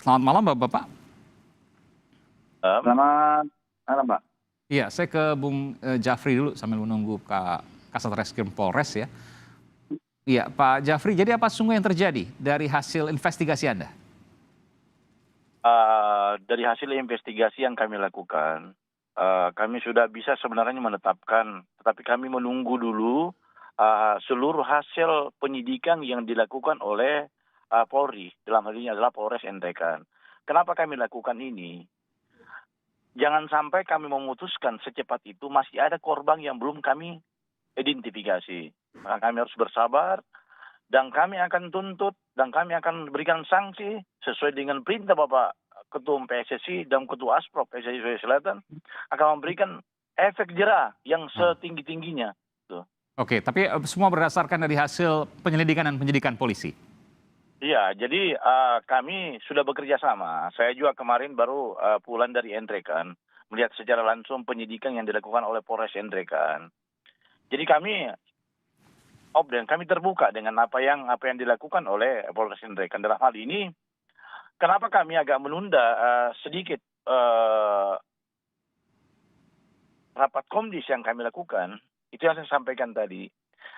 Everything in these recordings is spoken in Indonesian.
Selamat malam Bapak-Bapak. Selamat malam, Pak. Iya, saya ke Bung Jafri dulu sambil menunggu Kak Kasat Reskrim Polres ya. Iya, Pak Jafri, jadi apa sungguh yang terjadi dari hasil investigasi Anda? Dari hasil investigasi yang kami lakukan, kami sudah bisa sebenarnya menetapkan, tetapi kami menunggu dulu seluruh hasil penyidikan yang dilakukan oleh Polri, dalam hal ini adalah Polres Nrekang. Kenapa kami lakukan ini? Jangan sampai kami memutuskan secepat itu masih ada korban yang belum kami identifikasi. Maka kami harus bersabar dan kami akan tuntut dan kami akan berikan sanksi sesuai dengan perintah Bapak Ketua PSSI dan Ketua Asprop PSSI Sulawesi Selatan akan memberikan efek jera yang setinggi-tingginya. Oke, tapi semua berdasarkan dari hasil penyelidikan dan penyidikan polisi. Iya, jadi kami sudah bekerja sama. Saya juga kemarin baru pulang dari Nrekang melihat secara langsung penyidikan yang dilakukan oleh Polres Nrekang. Jadi kami terbuka dengan apa yang dilakukan oleh Polres Nrekang. Dalam hal ini, kenapa kami agak menunda sedikit rapat komdis yang kami lakukan, itu yang saya sampaikan tadi.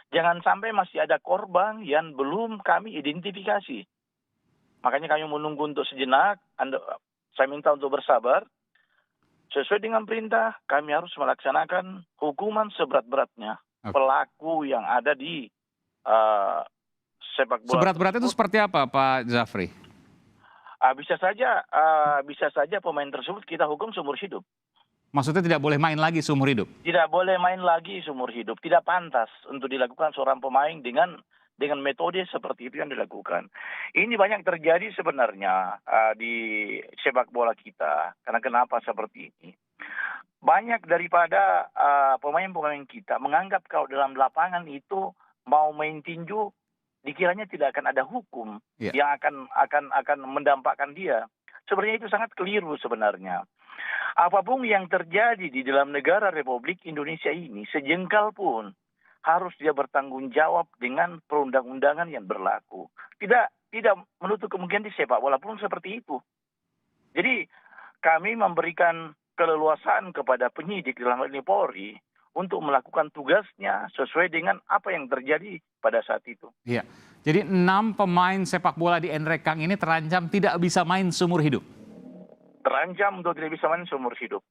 Jangan sampai masih ada korban yang belum kami identifikasi. Makanya kami menunggu untuk sejenak, saya minta untuk bersabar. Sesuai dengan perintah, kami harus melaksanakan hukuman seberat-beratnya. Pelaku yang ada di sepak bola. Seberat-beratnya itu seperti apa Pak Jafri? Bisa saja pemain tersebut kita hukum seumur hidup. Maksudnya tidak boleh main lagi seumur hidup? Tidak boleh main lagi seumur hidup. Tidak pantas untuk dilakukan seorang pemain dengan metode seperti itu yang dilakukan. Ini banyak terjadi sebenarnya di sepak bola kita. Karena kenapa seperti ini? Banyak daripada pemain-pemain kita menganggap kalau dalam lapangan itu mau main tinju, dikiranya tidak akan ada hukum yang akan mendampakkan dia. Sebenarnya itu sangat keliru sebenarnya. Apapun yang terjadi di dalam negara Republik Indonesia ini, sejengkal pun harus dia bertanggung jawab dengan perundang-undangan yang berlaku. Tidak menutup kemungkinan di sepak bola pun seperti itu. Jadi kami memberikan keleluasaan kepada penyidik dalam hal ini Polri untuk melakukan tugasnya sesuai dengan apa yang terjadi pada saat itu. Iya. Jadi 6 pemain sepak bola di Nrekang ini terancam tidak bisa main seumur hidup? Terancam untuk tidak bisa main seumur hidup.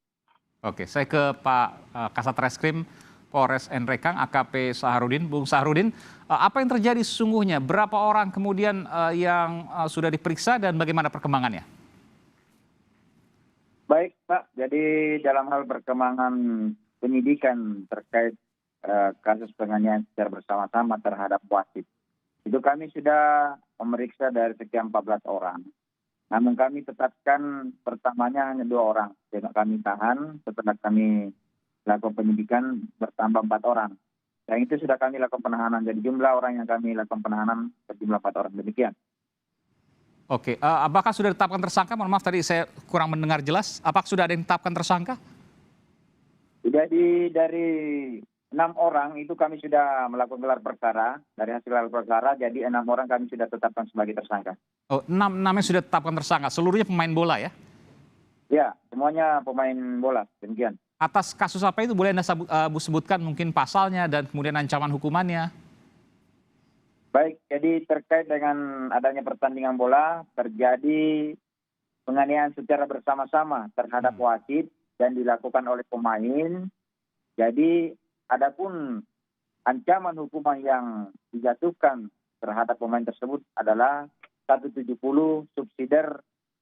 Oke, saya ke Pak Kasat Reskrim Polres Nrekang AKP Saharudin. Bung Saharudin, apa yang terjadi sesungguhnya? Berapa orang kemudian yang sudah diperiksa dan bagaimana perkembangannya? Baik Pak, jadi dalam hal perkembangan penyidikan terkait kasus penganiayaan secara bersama-sama terhadap wasit, itu kami sudah memeriksa dari sekian 14 orang. Namun kami tetapkan pertamanya hanya 2 orang. Jadi kami tahan, setelah kami lakukan penyidikan bertambah 4 orang. Dan itu sudah kami lakukan penahanan. Jadi jumlah orang yang kami lakukan penahanan berjumlah 4 orang. Demikian. Oke, apakah sudah ditetapkan tersangka? Mohon maaf tadi saya kurang mendengar jelas. Apakah sudah ada yang ditetapkan tersangka? Jadi dari 6 orang itu kami sudah melakukan gelar perkara. Dari hasil gelar perkara, jadi 6 orang kami sudah tetapkan sebagai tersangka. Oh, 6 namanya sudah ditetapkan tersangka. Seluruhnya pemain bola ya? Ya, semuanya pemain bola. Demikian. Atas kasus apa itu boleh Anda sebutkan mungkin pasalnya dan kemudian ancaman hukumannya? Baik, jadi terkait dengan adanya pertandingan bola, terjadi penganiayaan secara bersama-sama terhadap wasit dan dilakukan oleh pemain. Jadi adapun ancaman hukuman yang dijatuhkan terhadap pemain tersebut adalah 170 subsidiar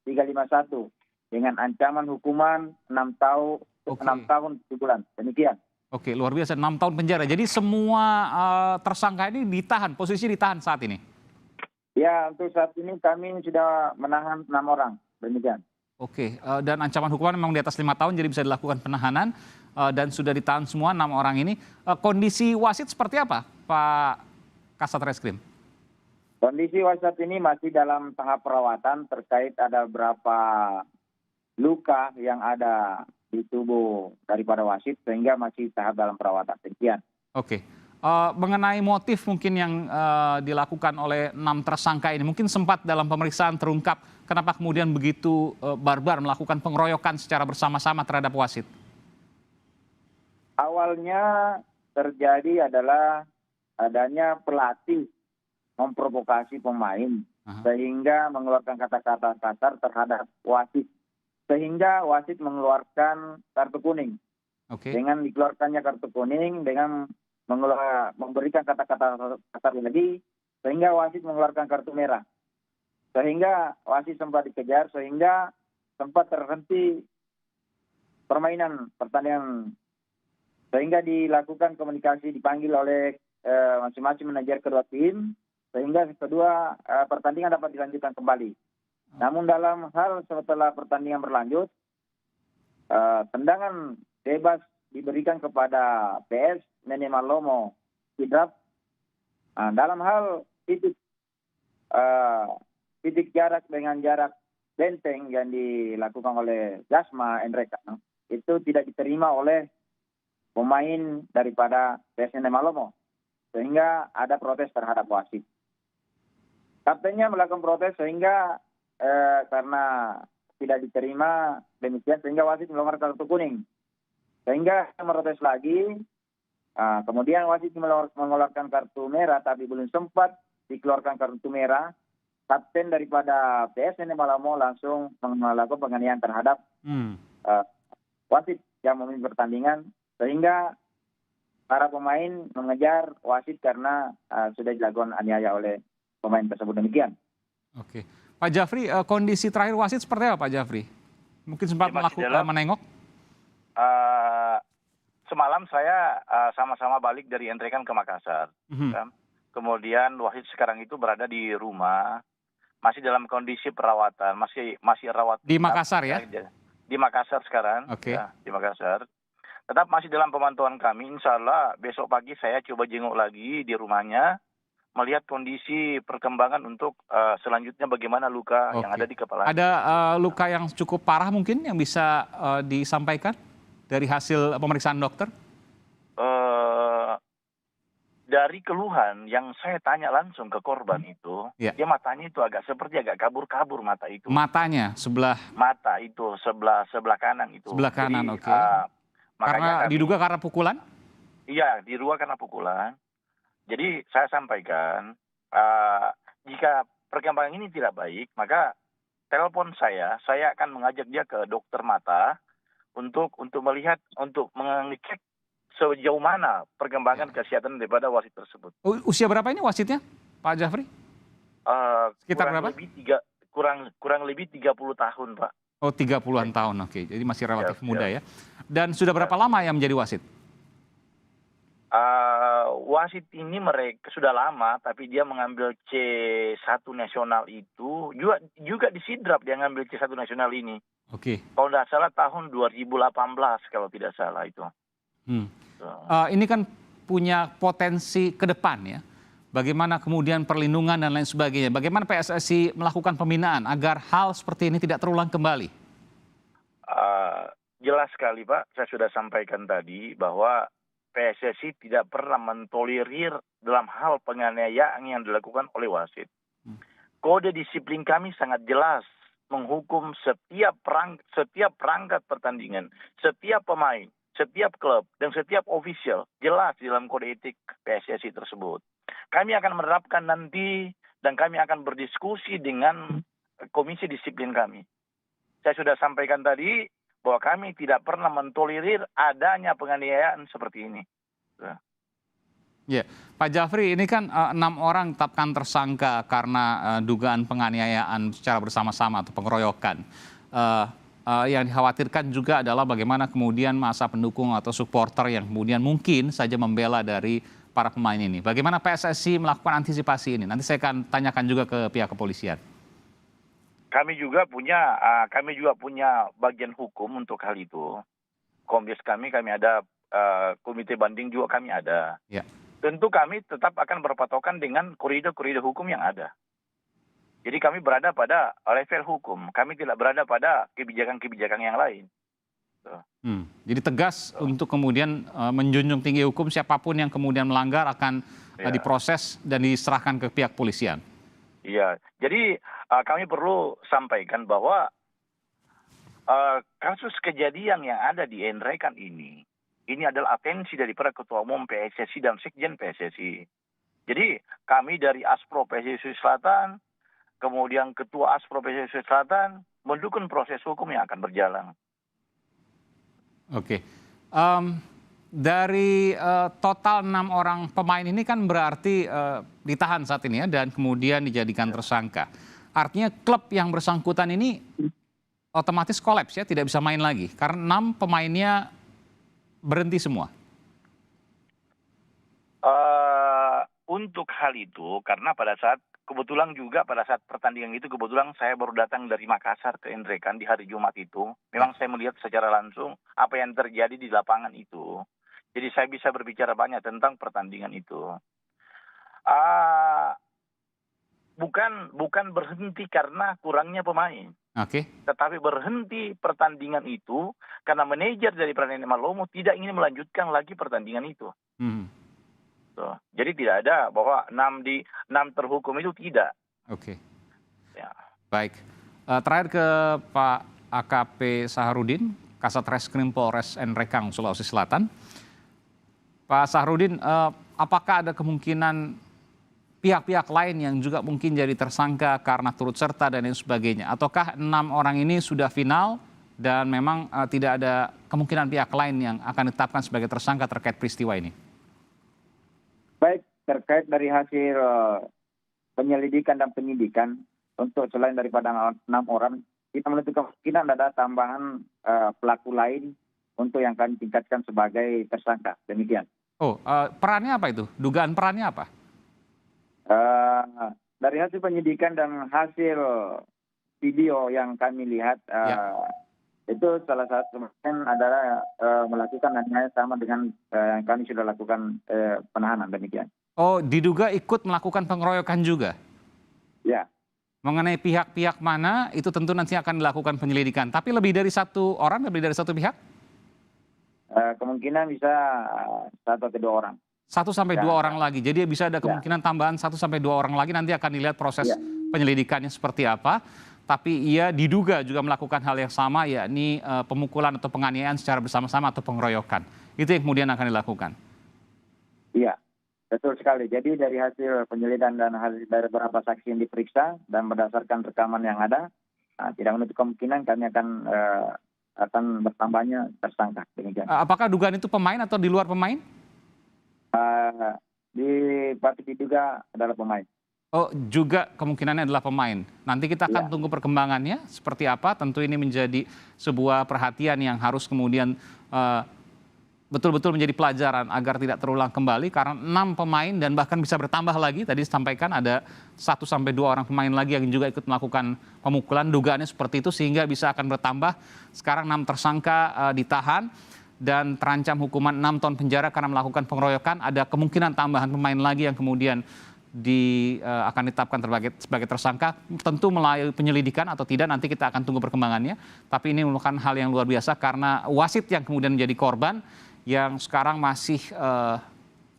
351 dengan ancaman hukuman 6 tahun 7 bulan. Demikian. Oke, luar biasa, 6 tahun penjara. Jadi semua tersangka ini ditahan, posisi ditahan saat ini? Ya, untuk saat ini kami sudah menahan 6 orang. Demikian. Oke, dan ancaman hukuman memang di atas 5 tahun, jadi bisa dilakukan penahanan dan sudah ditahan semua 6 orang ini. Kondisi wasit seperti apa, Pak Kasat Reskrim? Kondisi wasit ini masih dalam tahap perawatan terkait ada beberapa luka yang ada di tubuh daripada wasit sehingga masih tahap dalam perawatan. Demikian. Oke. Mengenai motif mungkin yang dilakukan oleh 6 tersangka ini, mungkin sempat dalam pemeriksaan terungkap kenapa kemudian begitu barbar melakukan pengeroyokan secara bersama-sama terhadap wasit? Awalnya terjadi adalah adanya pelatih memprovokasi pemain sehingga mengeluarkan kata-kata kasar terhadap wasit. Sehingga wasit mengeluarkan kartu kuning. Oke. Dengan dikeluarkannya kartu kuning, dengan memberikan kata-kata kasar lagi, sehingga wasit mengeluarkan kartu merah. Sehingga wasit sempat dikejar, sehingga sempat terhenti pertandingan. Sehingga dilakukan komunikasi, dipanggil oleh masing-masing manajer kedua tim, sehingga kedua pertandingan dapat dilanjutkan kembali. Namun dalam hal setelah pertandingan berlanjut, tendangan bebas diberikan kepada PS Nene Malomo Sidrap. Dalam hal titik jarak dengan jarak benteng yang dilakukan oleh Jasma Enreka itu tidak diterima oleh pemain daripada PS Nene Malomo, sehingga ada protes terhadap wasit. Kaptennya melakukan protes sehingga karena tidak diterima demikian, sehingga wasit mengeluarkan kartu kuning. Sehingga protes lagi, kemudian wasit mengeluarkan kartu merah, tapi belum sempat dikeluarkan kartu merah. Kapten daripada PS Nene Malomo langsung melakukan penganiayaan terhadap wasit yang memimpin pertandingan, sehingga para pemain mengejar wasit karena sudah dilakukan aniaya oleh pemain tersebut. Demikian. Oke. Pak Jafri, kondisi terakhir wasit seperti apa Pak Jafri? Mungkin sempat menengok? Semalam saya sama-sama balik dari Entrekan ke Makassar. Kemudian wasit sekarang itu berada di rumah, masih dalam kondisi perawatan, masih rawat. Di Makassar ya? Di Makassar sekarang, ya, di Makassar. Tetap masih dalam pemantauan kami. Insya Allah besok pagi saya coba jenguk lagi di rumahnya, melihat kondisi perkembangan untuk selanjutnya bagaimana luka yang ada di kepala. Ada luka yang cukup parah mungkin yang bisa disampaikan dari hasil pemeriksaan dokter? Dari keluhan yang saya tanya langsung ke korban itu, dia matanya itu seperti agak kabur-kabur mata itu. Matanya sebelah? Mata itu sebelah kanan itu. Sebelah kanan, oke. Karena diduga karena pukulan? Iya, diduga karena pukulan. Jadi saya sampaikan, jika perkembangan ini tidak baik, maka telepon saya akan mengajak dia ke dokter mata untuk melihat, untuk mengecek sejauh mana perkembangan kesehatan daripada wasit tersebut. Usia berapa ini wasitnya, Pak Jafri? Sekitar berapa? Kurang lebih 30 tahun, Pak. Oh, 30-an tahun, oke. Jadi masih relatif muda ya. Dan sudah berapa lama yang menjadi wasit? Wasit ini mereka sudah lama, tapi dia mengambil C1 nasional itu juga di Sidrap dia ngambil C1 nasional ini. Oke. Kalau tidak salah tahun 2018 kalau tidak salah itu. Ini kan punya potensi ke depan ya. Bagaimana kemudian perlindungan dan lain sebagainya. Bagaimana PSSI melakukan pembinaan agar hal seperti ini tidak terulang kembali? Jelas sekali Pak, saya sudah sampaikan tadi bahwa PSSI tidak pernah mentolerir dalam hal penganiayaan yang dilakukan oleh wasit. Kode disiplin kami sangat jelas menghukum setiap perangkat pertandingan, setiap pemain, setiap klub, dan setiap ofisial jelas di dalam kode etik PSSI tersebut. Kami akan menerapkan nanti dan kami akan berdiskusi dengan komisi disiplin kami. Saya sudah sampaikan tadi bahwa kami tidak pernah mentolerir adanya penganiayaan seperti ini. Ya, Pak Jafri, ini kan 6 orang tetapkan tersangka karena dugaan penganiayaan secara bersama-sama atau pengeroyokan. Yang dikhawatirkan juga adalah bagaimana kemudian masa pendukung atau supporter yang kemudian mungkin saja membela dari para pemain ini. Bagaimana PSSI melakukan antisipasi ini? Nanti saya akan tanyakan juga ke pihak kepolisian. Kami juga punya bagian hukum untuk hal itu. Komdes kami ada, komite banding juga kami ada. Ya. Tentu kami tetap akan berpatokan dengan koridor-koridor hukum yang ada. Jadi kami berada pada level hukum, kami tidak berada pada kebijakan-kebijakan yang lain. Jadi tegas untuk kemudian menjunjung tinggi hukum, siapapun yang kemudian melanggar akan diproses dan diserahkan ke pihak polisian. Iya, jadi kami perlu sampaikan bahwa kasus kejadian yang ada di Enrekan ini adalah atensi daripada Ketua Umum PSSI dan Sekjen PSSI. Jadi kami dari Aspro PSSI Selatan, kemudian Ketua Aspro PSSI Selatan, mendukung proses hukum yang akan berjalan. Oke. Dari total 6 orang pemain ini kan berarti ditahan saat ini ya, dan kemudian dijadikan tersangka. Artinya klub yang bersangkutan ini otomatis kolaps ya, tidak bisa main lagi karena 6 pemainnya berhenti semua. Untuk hal itu, karena pada saat pertandingan itu kebetulan saya baru datang dari Makassar ke Enrekan di hari Jumat itu. Memang saya melihat secara langsung apa yang terjadi di lapangan itu. Jadi saya bisa berbicara banyak tentang pertandingan itu. Bukan berhenti karena kurangnya pemain. Oke. Tetapi berhenti pertandingan itu karena manajer dari Pranene Malomo tidak ingin melanjutkan lagi pertandingan itu. Jadi tidak ada bahwa 6 terhukum itu tidak. Oke. Ya. Baik. Terakhir ke Pak AKP Saharudin, Kasat Reskrim Polres Enrekang, Sulawesi Selatan. Pak Saharudin, apakah ada kemungkinan pihak-pihak lain yang juga mungkin jadi tersangka karena turut serta dan lain sebagainya? Ataukah 6 orang ini sudah final dan memang tidak ada kemungkinan pihak lain yang akan ditetapkan sebagai tersangka terkait peristiwa ini? Baik, terkait dari hasil penyelidikan dan penyidikan, untuk selain daripada 6 orang, kita menutup kemungkinan ada tambahan pelaku lain untuk yang kami tingkatkan sebagai tersangka. Demikian. Perannya apa itu? Dugaan perannya apa? Dari hasil penyidikan dan hasil video yang kami lihat, itu salah satu adalah melakukan hanya sama dengan yang kami sudah lakukan penahanan, demikian. Diduga ikut melakukan pengeroyokan juga? Ya. Mengenai pihak-pihak mana, itu tentu nanti akan dilakukan penyelidikan. Tapi lebih dari satu orang, lebih dari satu pihak? Kemungkinan bisa 1 atau 2 orang. 1 sampai 2 orang lagi. Jadi bisa ada kemungkinan tambahan 1 sampai 2 orang lagi, nanti akan dilihat proses penyelidikannya seperti apa. Tapi ia diduga juga melakukan hal yang sama, yakni pemukulan atau penganiayaan secara bersama-sama atau pengeroyokan. Itu yang kemudian akan dilakukan. Iya, betul sekali. Jadi dari hasil penyelidikan dan hasil dari beberapa saksi yang diperiksa dan berdasarkan rekaman yang ada, tidak menutup kemungkinan kami akan bertambahnya tersangka. Demikian. Apakah dugaan itu pemain atau di luar pemain? Patut diduga adalah pemain. Juga kemungkinannya adalah pemain. Nanti kita akan tunggu perkembangannya seperti apa. Tentu ini menjadi sebuah perhatian yang harus kemudian betul-betul menjadi pelajaran agar tidak terulang kembali. Karena 6 pemain dan bahkan bisa bertambah lagi. Tadi disampaikan ada 1 sampai 2 orang pemain lagi yang juga ikut melakukan pemukulan. Dugaannya seperti itu sehingga bisa akan bertambah. Sekarang 6 tersangka ditahan dan terancam hukuman 6 tahun penjara karena melakukan pengeroyokan. Ada kemungkinan tambahan pemain lagi yang kemudian akan ditetapkan sebagai tersangka, tentu melalui penyelidikan atau tidak nanti kita akan tunggu perkembangannya. Tapi ini merupakan hal yang luar biasa karena wasit yang kemudian menjadi korban yang sekarang masih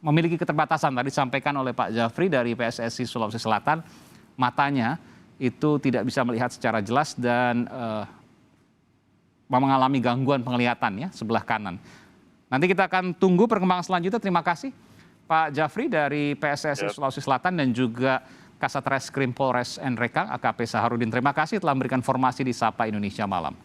memiliki keterbatasan. Tadi disampaikan oleh Pak Jafri dari PSSI Sulawesi Selatan, matanya itu tidak bisa melihat secara jelas dan mengalami gangguan penglihatan ya sebelah kanan. Nanti kita akan tunggu perkembangan selanjutnya. Terima kasih Pak Jafri dari PSSI Sulawesi Selatan dan juga Kasat Reskrim Polres Enrekang AKP Saharudin. Terima kasih telah memberikan informasi di Sapa Indonesia Malam.